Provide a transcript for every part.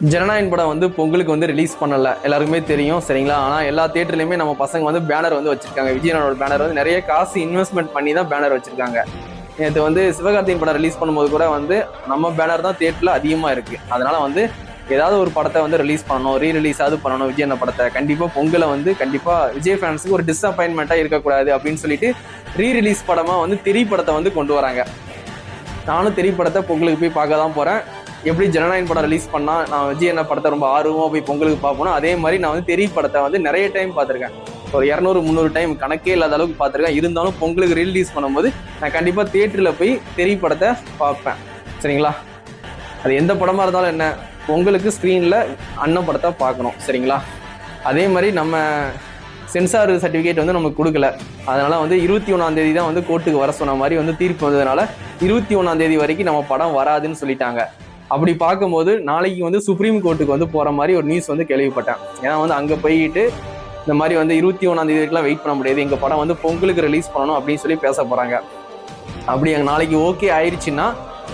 ஜனநாயகன் படம் வந்து பொங்கலுக்கு வந்து ரிலீஸ் பண்ணல, எல்லாருக்குமே தெரியும் சரிங்களா. ஆனால் எல்லா தியேட்டர்லையுமே நம்ம பசங்க வந்து பேனர் வந்து வச்சிருக்காங்க. விஜயனோட பேனர் வந்து நிறைய காசு இன்வெஸ்ட்மெண்ட் பண்ணி தான் பேனர் வச்சிருக்காங்க. நேற்று வந்து சிவகார்த்தியின் படம் ரிலீஸ் பண்ணும்போது கூட வந்து நம்ம பேனர் தான் தியேட்டர்ல அதிகமாக இருக்கு. அதனால வந்து ஏதாவது ஒரு படத்தை வந்து ரிலீஸ் பண்ணணும், ரீரிலீஸாவது பண்ணணும் விஜயன படத்தை. கண்டிப்பா பொங்கலை வந்து கண்டிப்பா விஜய் ஃபேன்ஸுக்கு ஒரு டிஸப்பாயின்மெண்ட்டா இருக்கக்கூடாது அப்படின்னு சொல்லிட்டு ரீரிலீஸ் படமா வந்து திரி படத்தை வந்து கொண்டு வராங்க. நானும் திரி படத்தை பொங்கலுக்கு போய் பார்க்க தான் போறேன். எப்படி ஜனநாயகன் படம் ரிலீஸ் பண்ணா நான் விஜய் என்ன படத்தை ரொம்ப ஆர்வமா போய் பொங்கலுக்கு பார்ப்போம், அதே மாதிரி நான் வந்து தெரிய படத்தை வந்து நிறைய டைம் பார்த்துருக்கேன். ஒரு 200-300 டைம் கணக்கே இல்லாத அளவுக்கு பார்த்துருக்கேன். இருந்தாலும் பொங்கலுக்கு ரிலீஸ் பண்ணும்போது நான் கண்டிப்பா தியேட்டர்ல போய் தெரிய படத்தை பார்ப்பேன் சரிங்களா. அது எந்த படமா இருந்தாலும் என்ன, பொங்கலுக்கு ஸ்க்ரீன்ல அண்ணன் படத்தை பார்க்கணும் சரிங்களா. அதே மாதிரி நம்ம சென்சார் சர்டிஃபிகேட் வந்து நமக்கு கொடுக்கல. அதனால வந்து 21ஆம் தேதி தான் வந்து கோர்ட்டுக்கு வர சொன்ன மாதிரி வந்து தீர்ப்பு வந்ததுனால 21ஆம் தேதி வரைக்கும் நம்ம படம் வராதுன்னு சொல்லிட்டாங்க. அப்படி பார்க்கும்போது நாளைக்கு வந்து சுப்ரீம் கோர்ட்டுக்கு வந்து போற மாதிரி ஒரு நியூஸ் வந்து கேள்விப்பட்டேன். ஏன்னா வந்து அங்க போயிட்டு இந்த மாதிரி வந்து 21ஆம் தேதி வரைக்கும் வெயிட் பண்ண முடியாது, எங்க படம் வந்து பொங்கலுக்கு ரிலீஸ் பண்ணணும் அப்படின்னு சொல்லி பேச போறாங்க. அப்படி நாளைக்கு ஓகே ஆயிடுச்சுன்னா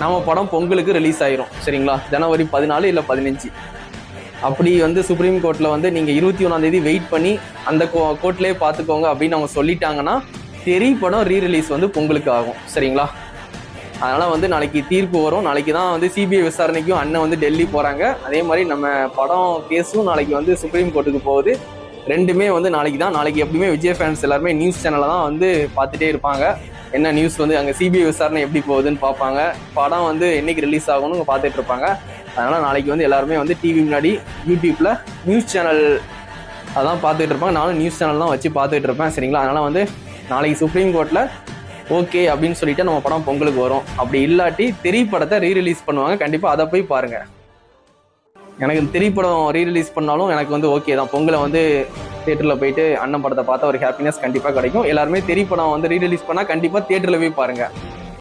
நம்ம படம் பொங்கலுக்கு ரிலீஸ் ஆயிரும் சரிங்களா. ஜனவரி 14 இல்லை 15. அப்படி வந்து சுப்ரீம் கோர்ட்ல வந்து நீங்க 21ஆம் தேதி வெயிட் பண்ணி அந்த கோர்ட்லயே பார்த்துக்கோங்க அப்படின்னு அவங்க சொல்லிட்டாங்கன்னா தெரிய படம் ரீரிலீஸ் வந்து பொங்கலுக்கு ஆகும் சரிங்களா. அதனால வந்து நாளைக்கு தீர்ப்பு வரும். நாளைக்கு தான் வந்து சிபிஐ விசாரணைக்கும் அண்ணன் வந்து டெல்லி போறாங்க. அதே மாதிரி நம்ம படம் கேஸும் நாளைக்கு வந்து சுப்ரீம் கோர்ட்டுக்கு போகுது. ரெண்டுமே வந்து நாளைக்கு தான். நாளைக்கு எப்படியுமே விஜய் ஃபேன்ஸ் எல்லாருமே நியூஸ் சேனல்ல தான் வந்து பார்த்துட்டே இருப்பாங்க. என்ன நியூஸ் வந்து அங்கே சிபிஐ விசாரணை எப்படி போகுதுன்னு பார்ப்பாங்க. படம் வந்து என்னைக்கு ரிலீஸ் ஆகும்னு பார்த்துட்டு இருப்பாங்க. அதனால நாளைக்கு வந்து எல்லாருமே வந்து டிவி முன்னாடி யூடியூப்ல நியூஸ் சேனல் அதான் பார்த்துட்டு இருப்பாங்க. நானும் நியூஸ் சேனல் தான் வச்சு பார்த்துட்டு இருப்பேன் சரிங்களா. அதனால வந்து நாளைக்கு சுப்ரீம் கோர்ட்ல ஓகே அப்படின்னு சொல்லிட்டு நம்ம படம் பொங்கலுக்கு வரும். அப்படி இல்லாட்டி தெரிய படத்தை ரீரிலீஸ் பண்ணுவாங்க. கண்டிப்பா அதை போய் பாருங்க. எனக்கு தெரிய படம் ரீரிலீஸ் பண்ணாலும் எனக்கு வந்து ஓகே தான். பொங்கலை வந்து தியேட்டர்ல போயிட்டு அண்ணன் படத்தை பார்த்தா ஒரு ஹாப்பினஸ் கண்டிப்பா கிடைக்கும். எல்லாருமே தெரிய படம் வந்து ரீரிலீஸ் பண்ணா கண்டிப்பா தியேட்டர்ல போய் பாருங்க.